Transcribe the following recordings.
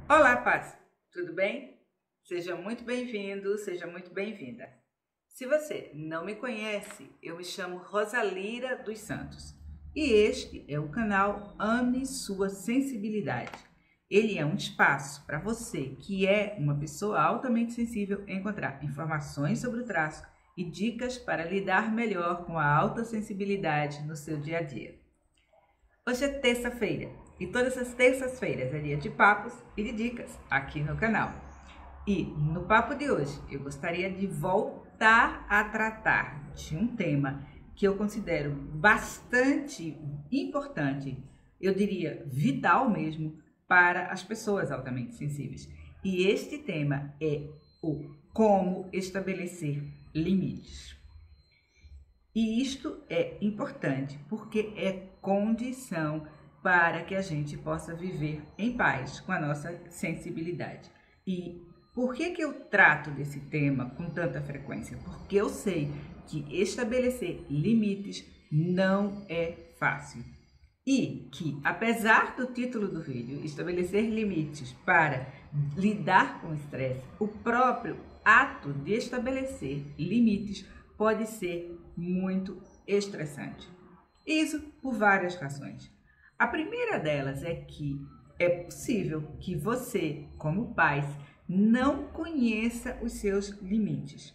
Olá, Paz! Tudo bem? Seja muito bem-vindo, seja muito bem-vinda. Se você não me conhece, eu me chamo Rosalira dos Santos e este é o canal Ame Sua Sensibilidade. Ele é um espaço para você que é uma pessoa altamente sensível encontrar informações sobre o traço e dicas para lidar melhor com a alta sensibilidade no seu dia a dia. Hoje é terça-feira e todas as terças-feiras é dia de papos e de dicas aqui no canal. E no papo de hoje eu gostaria de voltar a tratar de um tema que eu considero bastante importante, eu diria vital mesmo, para as pessoas altamente sensíveis. E este tema é o como estabelecer limites. E isto é importante porque é condição para que a gente possa viver em paz com a nossa sensibilidade. E por que eu trato desse tema com tanta frequência? Porque eu sei que estabelecer limites não é fácil. E que, apesar do título do vídeo, estabelecer limites para lidar com o estresse, o próprio ato de estabelecer limites pode ser muito estressante. Isso por várias razões. A primeira delas é que é possível que você, como pais, não conheça os seus limites.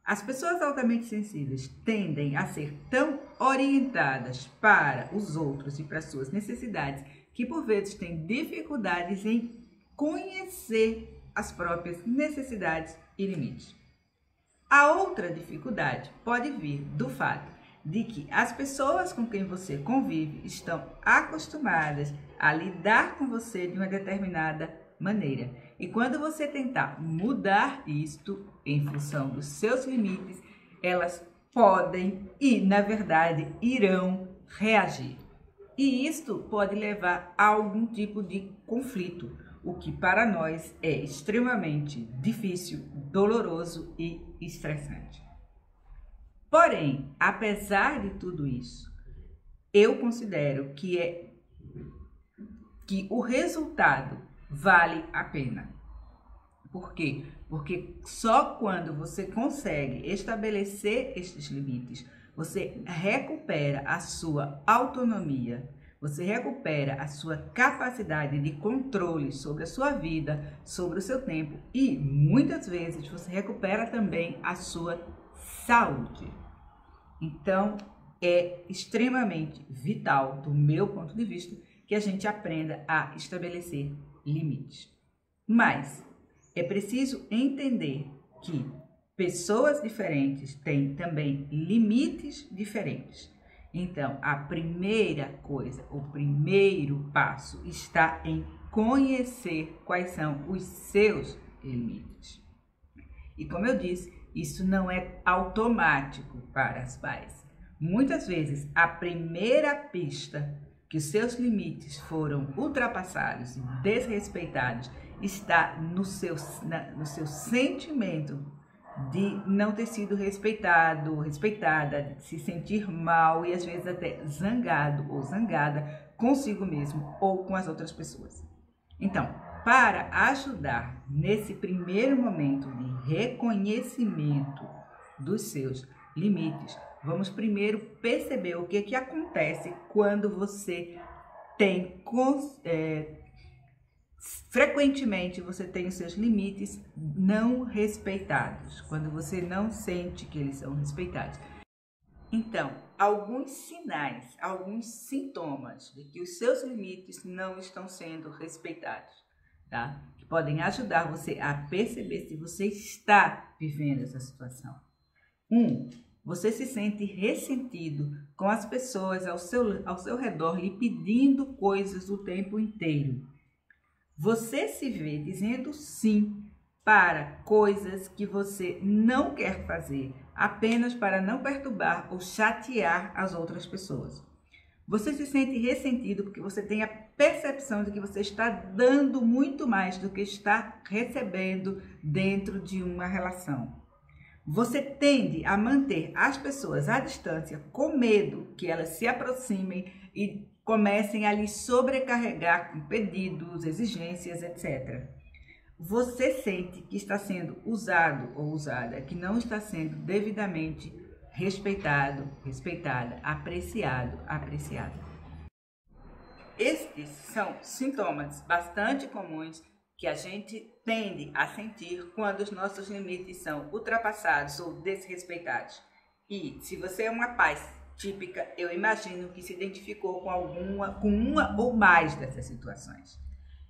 As pessoas altamente sensíveis tendem a ser tão orientadas para os outros e para suas necessidades que por vezes têm dificuldades em conhecer as próprias necessidades e limites. A outra dificuldade pode vir do fato de que as pessoas com quem você convive estão acostumadas a lidar com você de uma determinada maneira. E quando você tentar mudar isto em função dos seus limites, elas podem e, na verdade, irão reagir. E isto pode levar a algum tipo de conflito, o que para nós é extremamente difícil, doloroso e estressante. Porém, apesar de tudo isso, eu considero que o resultado vale a pena. Por quê? Porque só quando você consegue estabelecer estes limites, você recupera a sua autonomia, você recupera a sua capacidade de controle sobre a sua vida, sobre o seu tempo e muitas vezes você recupera também a sua saúde. Então, é extremamente vital, do meu ponto de vista, que a gente aprenda a estabelecer limites. Mas é preciso entender que pessoas diferentes têm também limites diferentes. Então, a primeira coisa, o primeiro passo está em conhecer quais são os seus limites. E como eu disse, isso não é automático para as pais. Muitas vezes, a primeira pista que os seus limites foram ultrapassados e desrespeitados está no seu sentimento de não ter sido respeitado, respeitada, de se sentir mal e às vezes até zangado ou zangada consigo mesmo ou com as outras pessoas. Então, para ajudar nesse primeiro momento de reconhecimento dos seus limites, vamos primeiro perceber o que acontece quando você tem frequentemente você tem os seus limites não respeitados, quando você não sente que eles são respeitados. Então, alguns sinais, alguns sintomas de que os seus limites não estão sendo respeitados, tá? Que podem ajudar você a perceber se você está vivendo essa situação. Você se sente ressentido com as pessoas ao seu redor lhe pedindo coisas o tempo inteiro. Você se vê dizendo sim para coisas que você não quer fazer, apenas para não perturbar ou chatear as outras pessoas. Você se sente ressentido porque você tem a percepção de que você está dando muito mais do que está recebendo dentro de uma relação. Você tende a manter as pessoas à distância com medo que elas se aproximem e comecem a lhe sobrecarregar com pedidos, exigências, etc. Você sente que está sendo usado ou usada, que não está sendo devidamente respeitado, respeitada, apreciado, apreciada. Estes são sintomas bastante comuns que a gente tende a sentir quando os nossos limites são ultrapassados ou desrespeitados. E se você é uma paz típica, eu imagino que se identificou com uma ou mais dessas situações.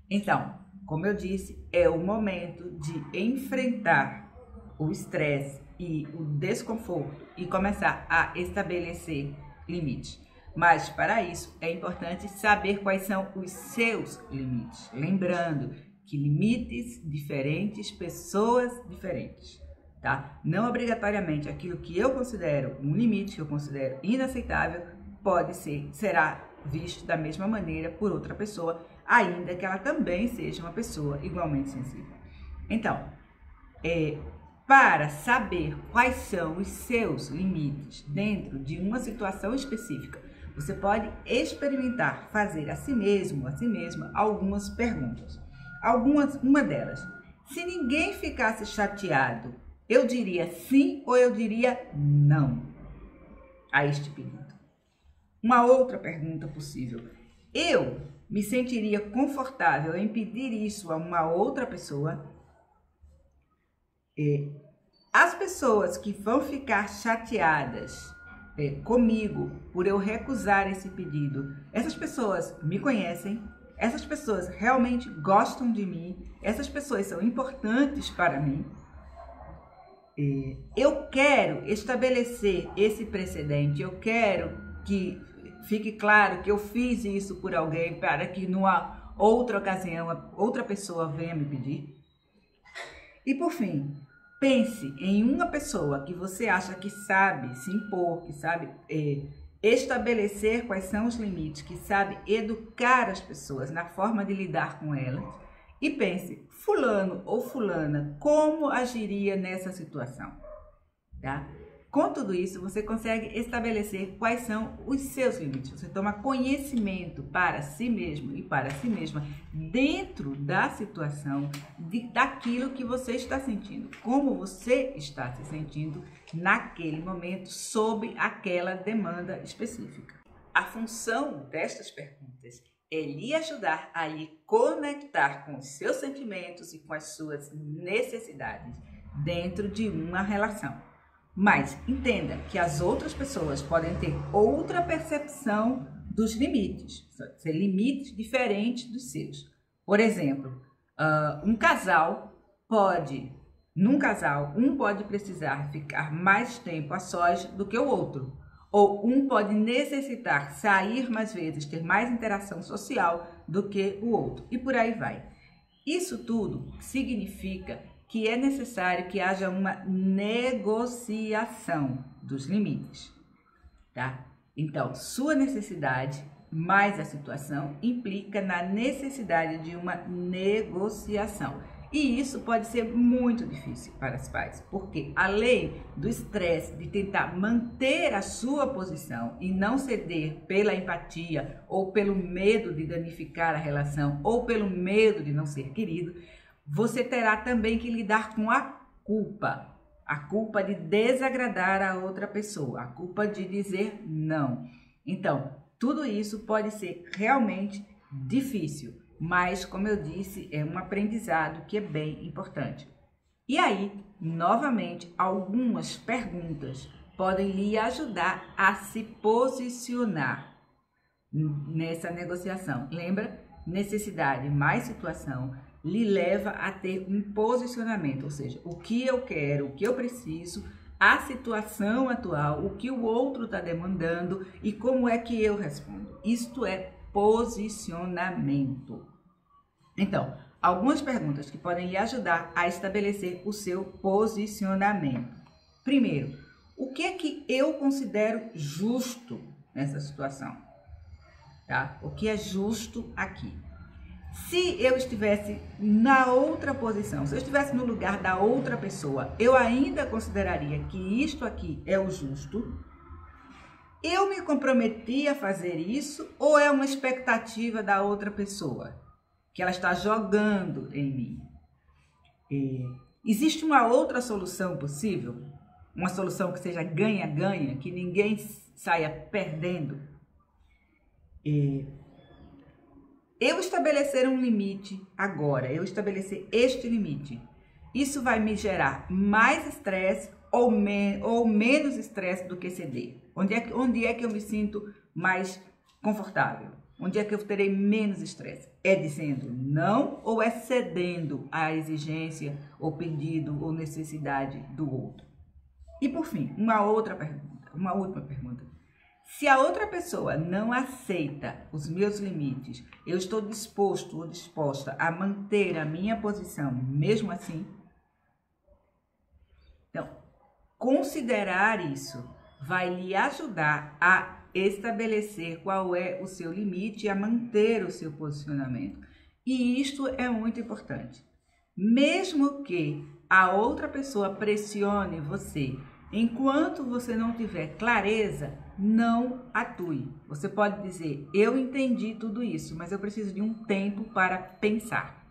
Então, como eu disse, é o momento de enfrentar o estresse e o desconforto e começar a estabelecer limites. Mas para isso é importante saber quais são os seus limites. Lembrando que limites diferentes, pessoas diferentes, tá? Não obrigatoriamente aquilo que eu considero um limite, que eu considero inaceitável, será visto da mesma maneira por outra pessoa, ainda que ela também seja uma pessoa igualmente sensível. Então, para saber quais são os seus limites dentro de uma situação específica, você pode experimentar fazer a si mesmo, a si mesma, algumas perguntas. Uma delas, se ninguém ficasse chateado, eu diria sim ou eu diria não a este pedido? Uma outra pergunta possível, eu me sentiria confortável em pedir isso a uma outra pessoa? As pessoas que vão ficar chateadas comigo por eu recusar esse pedido, essas pessoas me conhecem? Essas pessoas realmente gostam de mim? Essas pessoas são importantes para mim? Eu quero estabelecer esse precedente, eu quero que fique claro que eu fiz isso por alguém para que numa outra ocasião outra pessoa venha me pedir. E por fim, pense em uma pessoa que você acha que sabe se impor, que sabe estabelecer quais são os limites, que sabe educar as pessoas na forma de lidar com elas. E pense, fulano ou fulana, como agiria nessa situação, tá? Com tudo isso, você consegue estabelecer quais são os seus limites. Você toma conhecimento para si mesmo e para si mesma dentro da situação, daquilo que você está sentindo, como você está se sentindo naquele momento, sob aquela demanda específica. A função destas perguntas é lhe ajudar a lhe conectar com os seus sentimentos e com as suas necessidades dentro de uma relação. Mas entenda que as outras pessoas podem ter outra percepção dos limites, ser limites diferentes dos seus. Por exemplo, um pode precisar ficar mais tempo a sós do que o outro. Ou um pode necessitar sair mais vezes, ter mais interação social do que o outro. E por aí vai. Isso tudo significa que é necessário que haja uma negociação dos limites, tá? Então, sua necessidade mais a situação implica na necessidade de uma negociação. E isso pode ser muito difícil para os pais, porque além do estresse de tentar manter a sua posição e não ceder pela empatia ou pelo medo de danificar a relação ou pelo medo de não ser querido, você terá também que lidar com a culpa de desagradar a outra pessoa, a culpa de dizer não. Então, tudo isso pode ser realmente difícil, mas, como eu disse, é um aprendizado que é bem importante. E aí, novamente, algumas perguntas podem lhe ajudar a se posicionar nessa negociação. Lembra? Necessidade mais situação lhe leva a ter um posicionamento, ou seja, o que eu quero, o que eu preciso, a situação atual, o que o outro está demandando e como é que eu respondo. Isto é posicionamento. Então, algumas perguntas que podem lhe ajudar a estabelecer o seu posicionamento. Primeiro, o que é que eu considero justo nessa situação? Tá? O que é justo aqui? Se eu estivesse na outra posição, se eu estivesse no lugar da outra pessoa, eu ainda consideraria que isto aqui é o justo? eu me comprometi a fazer isso ou é uma expectativa da outra pessoa que ela está jogando em mim? Existe uma outra solução possível? Uma solução que seja ganha-ganha, que ninguém saia perdendo? Eu estabelecer um limite agora, eu estabelecer este limite, isso vai me gerar mais estresse ou menos estresse do que ceder? Onde é que eu me sinto mais confortável? Onde é que eu terei menos estresse? É dizendo não ou é cedendo à exigência, ou pedido, ou necessidade do outro? E por fim, uma última pergunta. Se a outra pessoa não aceita os meus limites, eu estou disposto ou disposta a manter a minha posição mesmo assim? Então, considerar isso vai lhe ajudar a estabelecer qual é o seu limite e a manter o seu posicionamento. E isto é muito importante. Mesmo que a outra pessoa pressione você, enquanto você não tiver clareza, não atue. Você pode dizer, eu entendi tudo isso, mas eu preciso de um tempo para pensar.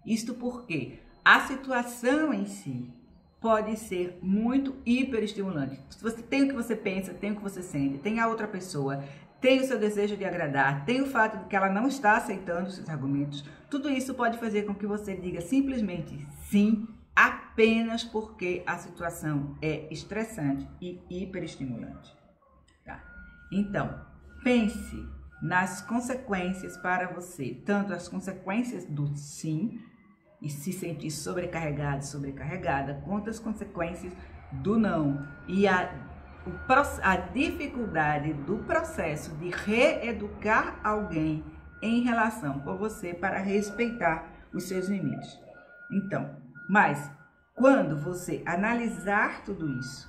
Isto porque a situação em si pode ser muito hiperestimulante. Você tem o que você pensa, tem o que você sente, tem a outra pessoa, tem o seu desejo de agradar, tem o fato de que ela não está aceitando os seus argumentos. Tudo isso pode fazer com que você diga simplesmente sim, apenas porque a situação é estressante e hiperestimulante. Tá? Então, pense nas consequências para você, tanto as consequências do sim, e se sentir sobrecarregado, sobrecarregada, quanto as consequências do não e a dificuldade do processo de reeducar alguém em relação com você para respeitar os seus limites. Então, mas quando você analisar tudo isso,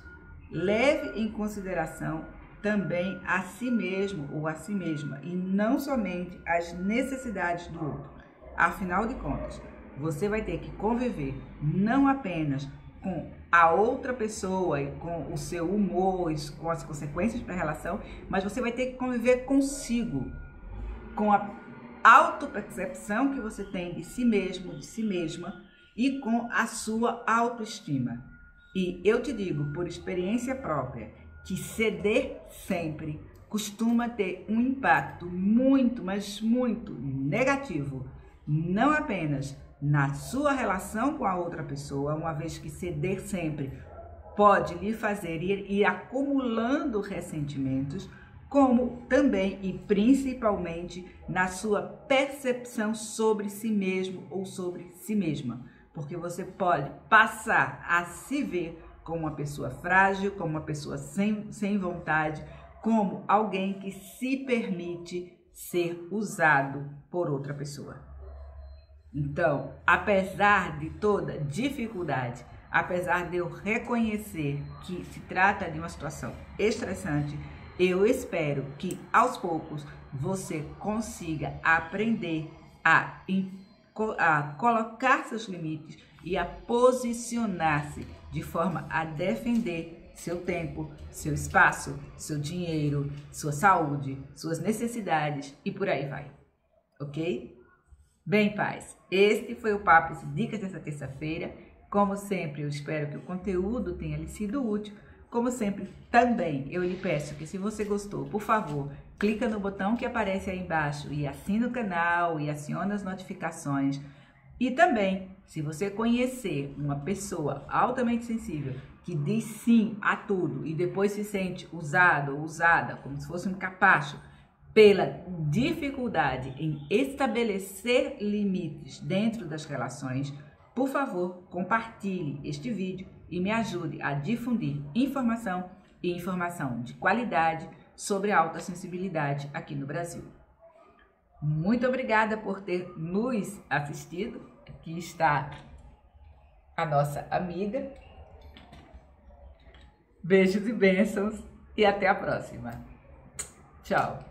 leve em consideração também a si mesmo ou a si mesma e não somente as necessidades do outro. Afinal de contas, você vai ter que conviver não apenas com a outra pessoa e com o seu humor, com as consequências para a relação, mas você vai ter que conviver consigo, com a autopercepção que você tem de si mesmo, de si mesma e com a sua autoestima. E eu te digo, por experiência própria, que ceder sempre costuma ter um impacto muito, mas muito negativo, não apenas na sua relação com a outra pessoa, uma vez que ceder sempre pode lhe fazer ir acumulando ressentimentos, como também e principalmente na sua percepção sobre si mesmo ou sobre si mesma, porque você pode passar a se ver como uma pessoa frágil, como uma pessoa sem vontade, como alguém que se permite ser usado por outra pessoa. Então, apesar de toda dificuldade, apesar de eu reconhecer que se trata de uma situação estressante, eu espero que aos poucos você consiga aprender a colocar seus limites e a posicionar-se de forma a defender seu tempo, seu espaço, seu dinheiro, sua saúde, suas necessidades e por aí vai, ok? Bem, paz, este foi o Papo e Dicas dessa terça-feira. Como sempre, eu espero que o conteúdo tenha lhe sido útil. Como sempre, também eu lhe peço que se você gostou, por favor, clica no botão que aparece aí embaixo e assina o canal e aciona as notificações. E também, se você conhecer uma pessoa altamente sensível que diz sim a tudo e depois se sente usado ou usada como se fosse um capacho, pela dificuldade em estabelecer limites dentro das relações, por favor, compartilhe este vídeo e me ajude a difundir informação e informação de qualidade sobre a autossensibilidade aqui no Brasil. Muito obrigada por ter nos assistido. Aqui está a nossa amiga. Beijos e bênçãos e até a próxima. Tchau.